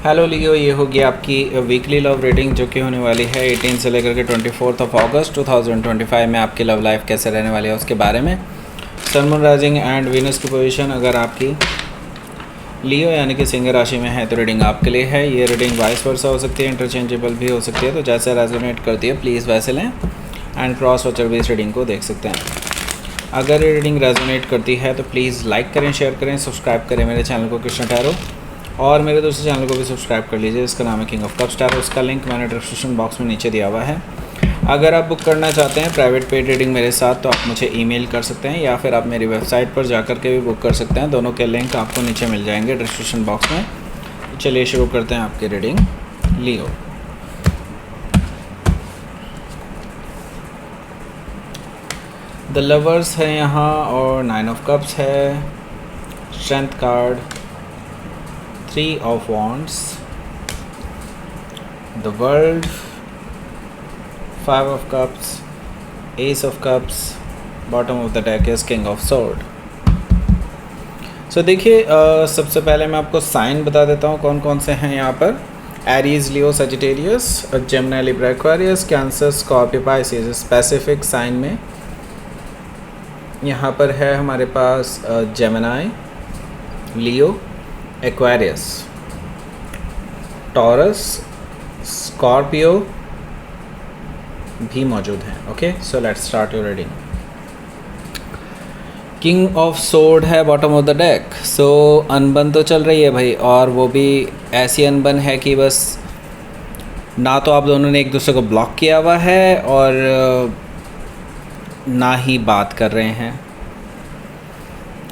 Hello लियो, ये होगी आपकी वीकली लव रीडिंग जो कि होने वाली है 18 से लेकर के 24 अगस्त 2025 में। आपकी लव लाइफ कैसे रहने वाली है उसके बारे में। Sun moon rising and Venus की पोजीशन अगर आपकी लियो यानी कि सिंह राशि में है तो रीडिंग आपके लिए है। ये रीडिंग वाइस वर्सा हो सकती है, इंटरचेंजेबल भी हो सकती है, तो जैसे रेजोनेट करती है प्लीज़ वैसे लें एंड क्रॉस वॉचर भी इस रीडिंग को देख सकते हैं। अगर ये रीडिंग रेजोनेट करती है तो प्लीज़ लाइक करें, शेयर करें, सब्सक्राइब करें मेरे चैनल को कृष्ण टैरो, और मेरे दूसरे चैनल को भी सब्सक्राइब कर लीजिए। इसका नाम है किंग ऑफ कप्स टैरो। उसका लिंक मैंने डिस्क्रिप्शन बॉक्स में नीचे दिया हुआ है। अगर आप बुक करना चाहते हैं प्राइवेट पेड रीडिंग मेरे साथ तो आप मुझे ईमेल कर सकते हैं या फिर आप मेरी वेबसाइट पर जाकर के भी बुक कर सकते हैं। दोनों के लिंक आपको नीचे मिल जाएंगे डिस्क्रिप्शन बॉक्स में। चलिए शुरू करते हैं आपकी रीडिंग। लियो, द लवर्स है यहाँ और 9 ऑफ कप्स है, strength card, 3 of wands, the world, 5 of cups, ace of cups, bottom of the deck is king of sword। देखिए सबसे पहले मैं आपको साइन बता देता हूँ कौन कौन से हैं यहाँ पर। Aries, Leo, Sagittarius, Gemini, Libra, Aquarius, Cancer, Scorpio, Pisces. Specific sign में यहाँ पर है हमारे पास Gemini, Leo, Aquarius, Taurus, Scorpio भी मौजूद हैं। Okay, so let's start your reading. King of sword है bottom of the deck. So अनबन तो चल रही है भाई, और वो भी ऐसी अनबन है कि बस ना तो आप दोनों ने एक दूसरे को ब्लॉक किया हुआ है और ना ही बात कर रहे हैं।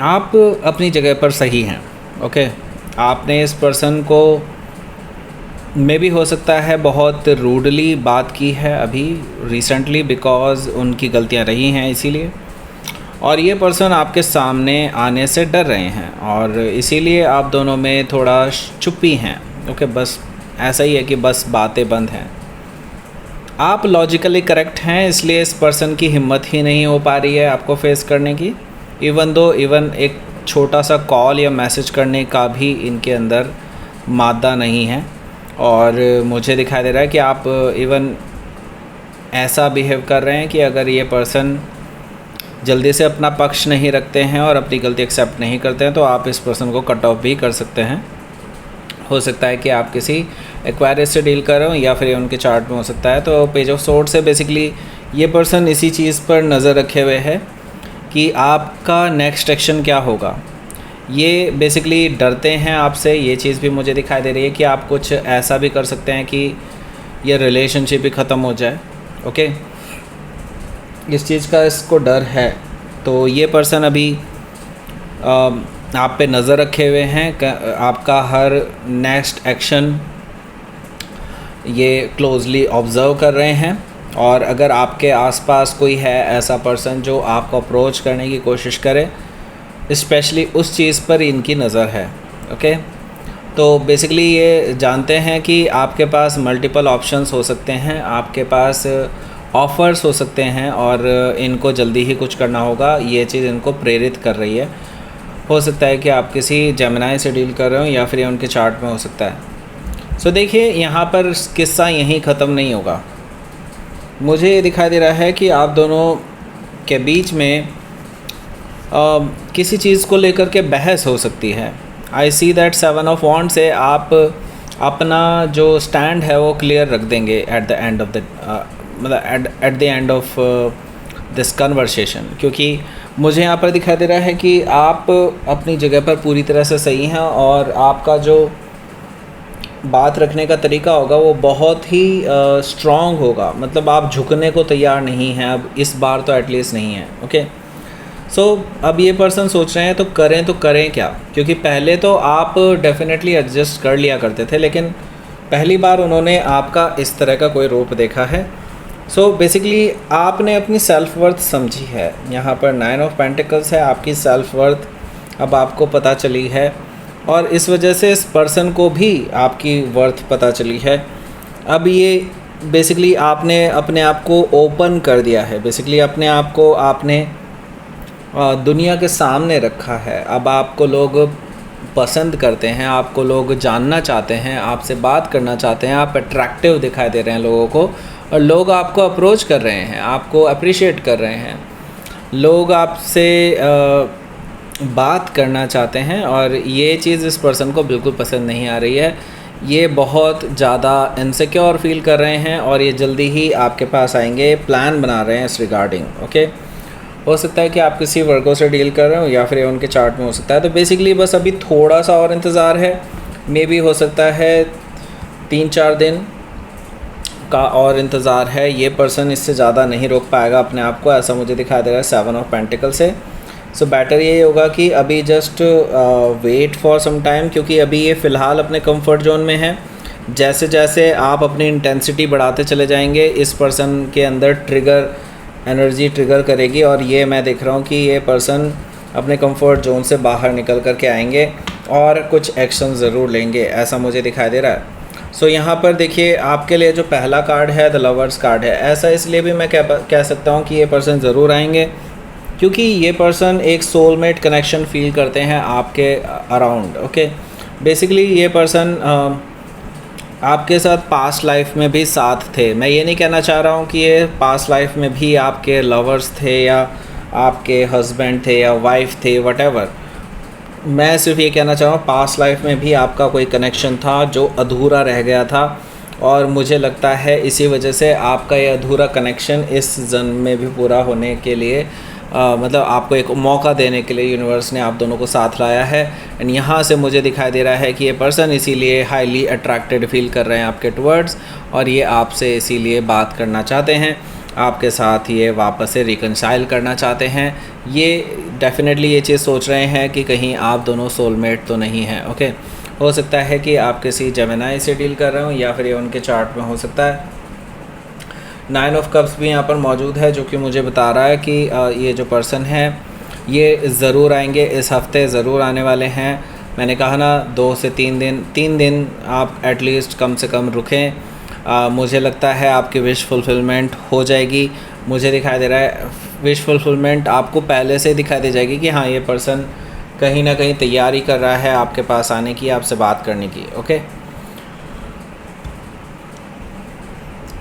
आप अपनी जगह पर सही हैं। ओके, आपने इस पर्सन को में भी हो सकता है बहुत रूडली बात की है अभी रिसेंटली, बिकॉज़ उनकी गलतियां रही हैं इसीलिए, और ये पर्सन आपके सामने आने से डर रहे हैं और इसीलिए आप दोनों में थोड़ा चुप्पी हैं। ओके, बस ऐसा ही है कि बस बातें बंद हैं। आप लॉजिकली करेक्ट हैं, इसलिए इस पर्सन की हिम्मत ही नहीं हो पा रही है आपको फेस करने की। इवन एक छोटा सा कॉल या मैसेज करने का भी इनके अंदर मादा नहीं है, और मुझे दिखाई दे रहा है कि आप इवन ऐसा बिहेव कर रहे हैं कि अगर ये पर्सन जल्दी से अपना पक्ष नहीं रखते हैं और अपनी गलती एक्सेप्ट नहीं करते हैं तो आप इस पर्सन को कट ऑफ भी कर सकते हैं। हो सकता है कि आप किसी एक्वायरियस से डील कर रहे हो या फिर ये उनके चार्ट में हो सकता है। तो पेज ऑफ सोर्ड से बेसिकली ये पर्सन इसी चीज़ पर नज़र रखे हुए है कि आपका नेक्स्ट एक्शन क्या होगा। ये बेसिकली डरते हैं आपसे, ये चीज़ भी मुझे दिखाई दे रही है कि आप कुछ ऐसा भी कर सकते हैं कि ये रिलेशनशिप ही ख़त्म हो जाए। ओके, इस चीज़ का इसको डर है। तो ये पर्सन अभी आप पे नज़र रखे हुए हैं, आपका हर नेक्स्ट एक्शन ये क्लोजली ऑब्ज़र्व कर रहे हैं, और अगर आपके आसपास कोई है ऐसा पर्सन जो आपको अप्रोच करने की कोशिश करे, स्पेशली उस चीज़ पर इनकी नज़र है। ओके, तो बेसिकली ये जानते हैं कि आपके पास मल्टीपल ऑप्शंस हो सकते हैं, आपके पास ऑफ़र्स हो सकते हैं और इनको जल्दी ही कुछ करना होगा। ये चीज़ इनको प्रेरित कर रही है। हो सकता है कि आप किसी जेमिनी से डील कर रहे हो या फिर ये उनके चार्ट में हो सकता है। देखिए यहाँ पर किस्सा यहीं ख़त्म नहीं होगा। मुझे ये दिखाई दे रहा है कि आप दोनों के बीच में किसी चीज़ को लेकर के बहस हो सकती है। आई सी दैट 7 ऑफ वॉन्ड से आप अपना जो स्टैंड है वो क्लियर रख देंगे at the end of the मतलब at the end of this conversation, क्योंकि मुझे यहाँ पर दिखाई दे रहा है कि आप अपनी जगह पर पूरी तरह से सही हैं और आपका जो बात रखने का तरीका होगा वो बहुत ही स्ट्रॉन्ग होगा। मतलब आप झुकने को तैयार नहीं हैं अब, इस बार तो एटलीस्ट नहीं है। ओके, अब ये पर्सन सोच रहे हैं तो करें क्या, क्योंकि पहले तो आप डेफिनेटली एडजस्ट कर लिया करते थे, लेकिन पहली बार उन्होंने आपका इस तरह का कोई रूप देखा है। बेसिकली आपने अपनी सेल्फ वर्थ समझी है। यहाँ पर 9 ऑफ पेंटिकल्स है, आपकी सेल्फ वर्थ अब आपको पता चली है, और इस वजह से इस पर्सन को भी आपकी वर्थ पता चली है। अब ये बेसिकली आपने अपने आप को ओपन कर दिया है, बेसिकली अपने आप को आपने दुनिया के सामने रखा है। अब आपको लोग पसंद करते हैं, आपको लोग जानना चाहते हैं, आपसे बात करना चाहते हैं, आप अट्रैक्टिव दिखाई दे रहे हैं लोगों को, और लोग आपको अप्रोच कर रहे हैं, आपको अप्रिशिएट कर रहे हैं, लोग आपसे बात करना चाहते हैं, और ये चीज़ इस पर्सन को बिल्कुल पसंद नहीं आ रही है। ये बहुत ज़्यादा इनसिक्योर फील कर रहे हैं और ये जल्दी ही आपके पास आएंगे, प्लान बना रहे हैं इस रिगार्डिंग। ओके, हो सकता है कि आप किसी वर्गों से डील कर रहे हो या फिर ये उनके चार्ट में हो सकता है। तो बेसिकली बस अभी थोड़ा सा और इंतज़ार है, मे बी हो सकता है 3-4 दिन का और इंतज़ार है। ये पर्सन इससे ज़्यादा नहीं रोक पाएगा अपने आप को, ऐसा मुझे दिखाई दे रहा है 7 ऑफ पेंटिकल से। सो बेटर ये होगा कि अभी just wait for some time, क्योंकि अभी ये फ़िलहाल अपने कंफर्ट जोन में है। जैसे जैसे आप अपनी इंटेंसिटी बढ़ाते चले जाएंगे, इस पर्सन के अंदर एनर्जी ट्रिगर करेगी, और ये मैं देख रहा हूँ कि ये पर्सन अपने कंफर्ट जोन से बाहर निकल कर के आएंगे और कुछ एक्शन ज़रूर लेंगे, ऐसा मुझे दिखाई दे रहा है। सो यहाँ पर देखिए, आपके लिए जो पहला कार्ड है द लवर्स कार्ड है। ऐसा इसलिए भी मैं कह सकता हूँ कि ये पर्सन ज़रूर आएंगे, क्योंकि ये पर्सन एक सोलमेट कनेक्शन फील करते हैं आपके अराउंड। ओके, बेसिकली ये पर्सन आपके साथ पास्ट लाइफ में भी साथ थे। मैं ये नहीं कहना चाह रहा हूँ कि ये पास्ट लाइफ में भी आपके लवर्स थे या आपके हस्बैंड थे या वाइफ थे, वटेवर। मैं सिर्फ ये कहना चाह रहा हूँ पास्ट लाइफ में भी आपका कोई कनेक्शन था जो अधूरा रह गया था, और मुझे लगता है इसी वजह से आपका ये अधूरा कनेक्शन इस जन्म में भी पूरा होने के लिए मतलब आपको एक मौका देने के लिए यूनिवर्स ने आप दोनों को साथ लाया है। एंड यहाँ से मुझे दिखाई दे रहा है कि ये पर्सन इसीलिए हाईली अट्रैक्टेड फील कर रहे हैं आपके टुवर्ड्स, और ये आपसे इसीलिए बात करना चाहते हैं, आपके साथ ये वापस से रिकंसाइल करना चाहते हैं। ये डेफिनेटली ये चीज़ सोच रहे हैं कि कहीं आप दोनों सोलमेट तो नहीं हैं। ओके, हो सकता है कि आप किसी जेमिनाई से डील कर रहे हो या फिर ये उनके चार्ट में हो सकता है। 9 ऑफ कप्स भी यहाँ पर मौजूद है, जो कि मुझे बता रहा है कि ये जो पर्सन है ये ज़रूर आएंगे, इस हफ्ते ज़रूर आने वाले हैं। मैंने कहा ना 2 से 3 दिन आप एटलीस्ट कम से कम रुकें। मुझे लगता है आपकी विश फुलफ़िलमेंट हो जाएगी। मुझे दिखाई दे रहा है विश फुलफ़िलमेंट आपको पहले से दिखाई दे जाएगी कि हाँ, ये पर्सन कहीं ना कहीं तैयारी कर रहा है आपके पास आने की, आपसे बात करने की। ओके,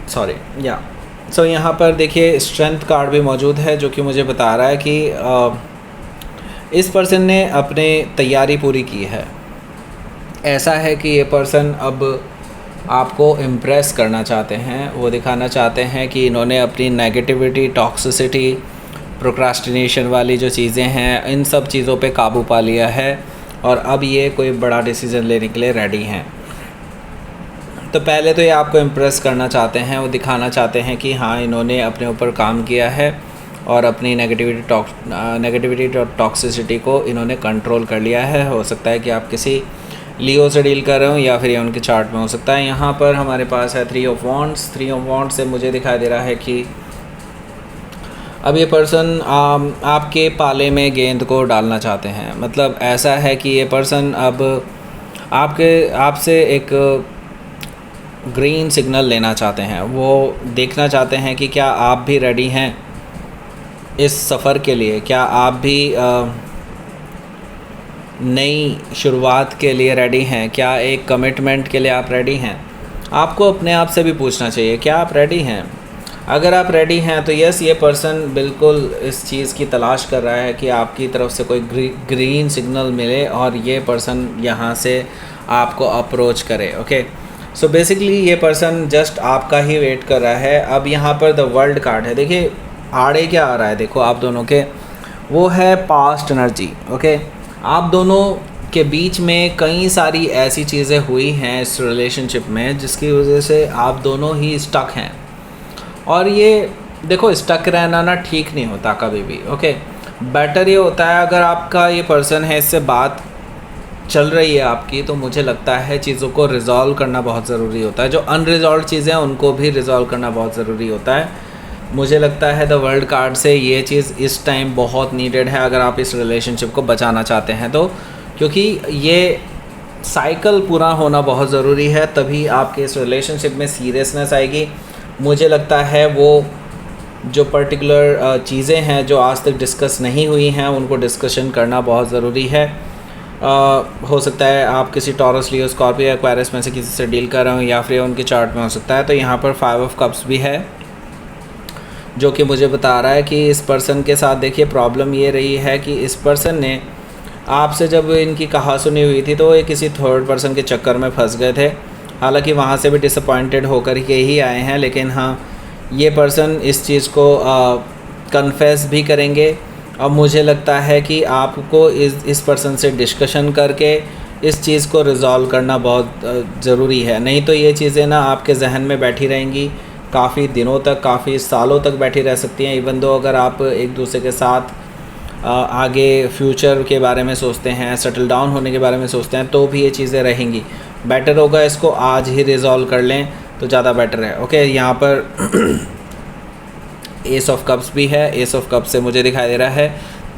सॉरी या सो यहाँ पर देखिए स्ट्रेंथ कार्ड भी मौजूद है, जो कि मुझे बता रहा है कि इस पर्सन ने अपने तैयारी पूरी की है। ऐसा है कि ये पर्सन अब आपको इम्प्रेस करना चाहते हैं, वो दिखाना चाहते हैं कि इन्होंने अपनी नेगेटिविटी, टॉक्सिसिटी, प्रोक्रास्टिनेशन वाली जो चीज़ें हैं, इन सब चीज़ों पे काबू पा लिया है, और अब ये कोई बड़ा डिसीज़न लेने के लिए रेडी हैं। तो पहले तो ये आपको इम्प्रेस करना चाहते हैं, वो दिखाना चाहते हैं कि हाँ, इन्होंने अपने ऊपर काम किया है और अपनी नेगेटिविटी और टॉक्सिसिटी को इन्होंने कंट्रोल कर लिया है। हो सकता है कि आप किसी लियो से डील कर रहे हो या फिर ये उनके चार्ट में हो सकता है। यहाँ पर हमारे पास है 3 ऑफ वॉन्ड्स। 3 ऑफ वॉन्ड्स से मुझे दिखाई दे रहा है कि अब ये पर्सन आपके पाले में गेंद को डालना चाहते हैं। मतलब ऐसा है कि ये पर्सन अब आपसे एक ग्रीन सिग्नल लेना चाहते हैं। वो देखना चाहते हैं कि क्या आप भी रेडी हैं इस सफ़र के लिए, क्या आप भी नई शुरुआत के लिए रेडी हैं, क्या एक कमिटमेंट के लिए आप रेडी हैं। आपको अपने आप से भी पूछना चाहिए क्या आप रेडी हैं। अगर आप रेडी हैं तो यस, ये पर्सन बिल्कुल इस चीज़ की तलाश कर रहा है कि आपकी तरफ से कोई ग्रीन सिग्नल मिले और ये पर्सन यहाँ से आपको अप्रोच करे। ओके, सो बेसिकली ये पर्सन जस्ट आपका ही वेट कर रहा है। अब यहाँ पर द वर्ल्ड कार्ड है। देखिए आड़े क्या आ रहा है, देखो आप दोनों के, वो है पास्ट एनर्जी। ओके, आप दोनों के बीच में कई सारी ऐसी चीज़ें हुई हैं इस रिलेशनशिप में जिसकी वजह से आप दोनों ही स्टक हैं, और ये देखो स्टक रहना ना ठीक नहीं होता कभी भी। ओके, बेटर ये होता है अगर आपका ये पर्सन है, इससे बात चल रही है आपकी, तो मुझे लगता है चीज़ों को रिज़ॉल्व करना बहुत ज़रूरी होता है। जो अनरिजॉल्व चीज़ें हैं उनको भी रिज़ॉल्व करना बहुत ज़रूरी होता है। मुझे लगता है द वर्ल्ड कार्ड से ये चीज़ इस टाइम बहुत नीडेड है अगर आप इस रिलेशनशिप को बचाना चाहते हैं तो, क्योंकि ये साइकिल पूरा होना बहुत ज़रूरी है, तभी आपके इस रिलेशनशिप में सीरियसनेस आएगी। मुझे लगता है वो जो पर्टिकुलर चीज़ें हैं जो आज तक डिस्कस नहीं हुई हैं उनको डिस्कशन करना बहुत ज़रूरी है। हो सकता है आप किसी टॉरस, लियो, स्कॉर्पियो या एक्वेरियस में से किसी से डील कर रहे हो, या फिर उनके चार्ट में हो सकता है। तो यहाँ पर 5 ऑफ कप्स भी है, जो कि मुझे बता रहा है कि इस पर्सन के साथ देखिए प्रॉब्लम ये रही है कि इस पर्सन ने आपसे जब इनकी कहा सुनी हुई थी तो ये किसी थर्ड पर्सन के चक्कर में फंस गए थे। हालांकि वहाँ से भी डिसअपॉइंटेड होकर के ही आए हैं, लेकिन हाँ, ये पर्सन इस चीज़ को कन्फेस भी करेंगे। और मुझे लगता है कि आपको इस पर्सन से डिस्कशन करके इस चीज़ को रिज़ॉल्व करना बहुत ज़रूरी है। नहीं तो ये चीज़ें ना आपके जहन में बैठी रहेंगी काफ़ी दिनों तक, काफ़ी सालों तक बैठी रह सकती हैं। इवन दो अगर आप एक दूसरे के साथ आगे फ्यूचर के बारे में सोचते हैं, सेटल डाउन होने के बारे में सोचते हैं, तो भी ये चीज़ें रहेंगी। बेटर होगा इसको आज ही रिज़ॉल्व कर लें तो ज़्यादा बेटर है। ओके, यहाँ पर एस ऑफ कप्स भी है। एस ऑफ कप्स से मुझे दिखाई दे रहा है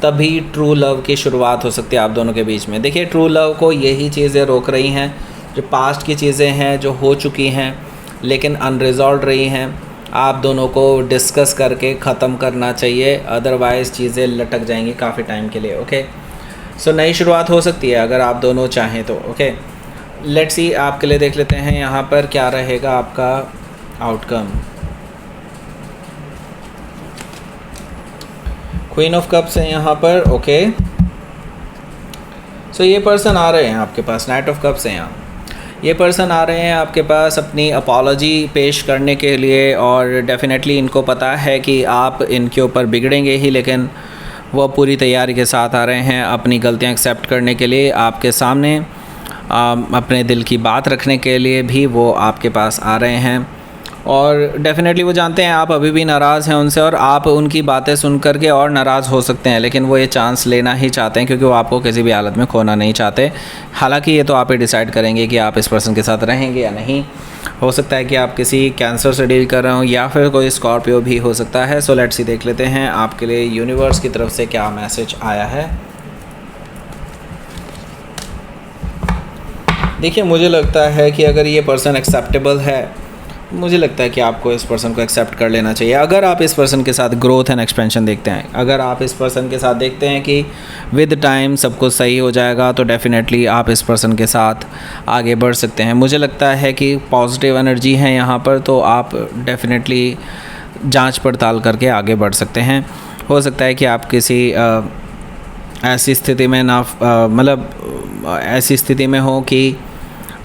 तभी ट्रू लव की शुरुआत हो सकती है आप दोनों के बीच में। देखिए, ट्रू लव को यही चीज़ें रोक रही हैं, जो पास्ट की चीज़ें हैं, जो हो चुकी हैं लेकिन अनरिजॉल्व रही हैं। आप दोनों को डिस्कस करके ख़त्म करना चाहिए, अदरवाइज़ चीज़ें लटक जाएंगी काफ़ी टाइम के लिए। ओके, सो नई शुरुआत हो सकती है अगर आप दोनों चाहें तो। ओके, लेट्स सी, आपके लिए देख लेते हैं यहाँ पर क्या रहेगा आपका आउटकम। क्वीन ऑफ कप्स है यहाँ पर। ओके, सो ये पर्सन आ रहे हैं आपके पास। नाइट ऑफ कप्स है यहाँ। ये पर्सन आ रहे हैं आपके पास अपनी अपॉलॉजी पेश करने के लिए, और डेफिनेटली इनको पता है कि आप इनके ऊपर बिगड़ेंगे ही, लेकिन वो पूरी तैयारी के साथ आ रहे हैं अपनी गलतियाँ एक्सेप्ट करने के लिए। आपके सामने अपने दिल की बात रखने के लिए भी वो आपके पास आ रहे हैं। और डेफिनेटली वो जानते हैं आप अभी भी नाराज़ हैं उनसे, और आप उनकी बातें सुन कर के और नाराज़ हो सकते हैं, लेकिन वो ये चांस लेना ही चाहते हैं क्योंकि वो आपको किसी भी हालत में खोना नहीं चाहते। हालांकि ये तो आप ही डिसाइड करेंगे कि आप इस पर्सन के साथ रहेंगे या नहीं। हो सकता है कि आप किसी कैंसर से डील कर रहे हो, या फिर कोई स्कॉर्पियो भी हो सकता है। सो लेट्स सी, देख लेते हैं आपके लिए यूनिवर्स की तरफ से क्या मैसेज आया है। देखिए, मुझे लगता है कि अगर ये पर्सन एक्सेप्टेबल है, मुझे लगता है कि आपको इस पर्सन को एक्सेप्ट कर लेना चाहिए। अगर आप इस पर्सन के साथ ग्रोथ एंड एक्सपेंशन देखते हैं, अगर आप इस पर्सन के साथ देखते हैं कि विद टाइम सब कुछ सही हो जाएगा, तो डेफिनेटली आप इस पर्सन के साथ आगे बढ़ सकते हैं। मुझे लगता है कि पॉजिटिव एनर्जी है यहाँ पर, तो आप डेफिनेटली जांच पड़ताल करके आगे बढ़ सकते हैं। हो सकता है कि आप किसी ऐसी स्थिति में ऐसी स्थिति में हो कि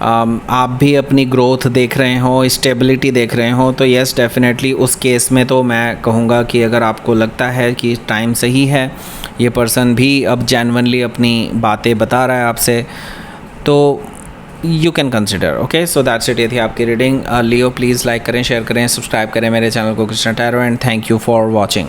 आप भी अपनी ग्रोथ देख रहे हो, स्टेबिलिटी देख रहे हो। तो यस, डेफिनेटली उस केस में तो मैं कहूँगा कि अगर आपको लगता है कि टाइम सही है, ये पर्सन भी अब जेन्युइनली अपनी बातें बता रहा है आपसे, तो you can consider. Okay, so that's it. ये थी आपकी रीडिंग। लियो, प्लीज़ लाइक करें, शेयर करें, सब्सक्राइब करें मेरे चैनल को Krishna tarot, and thank you for watching.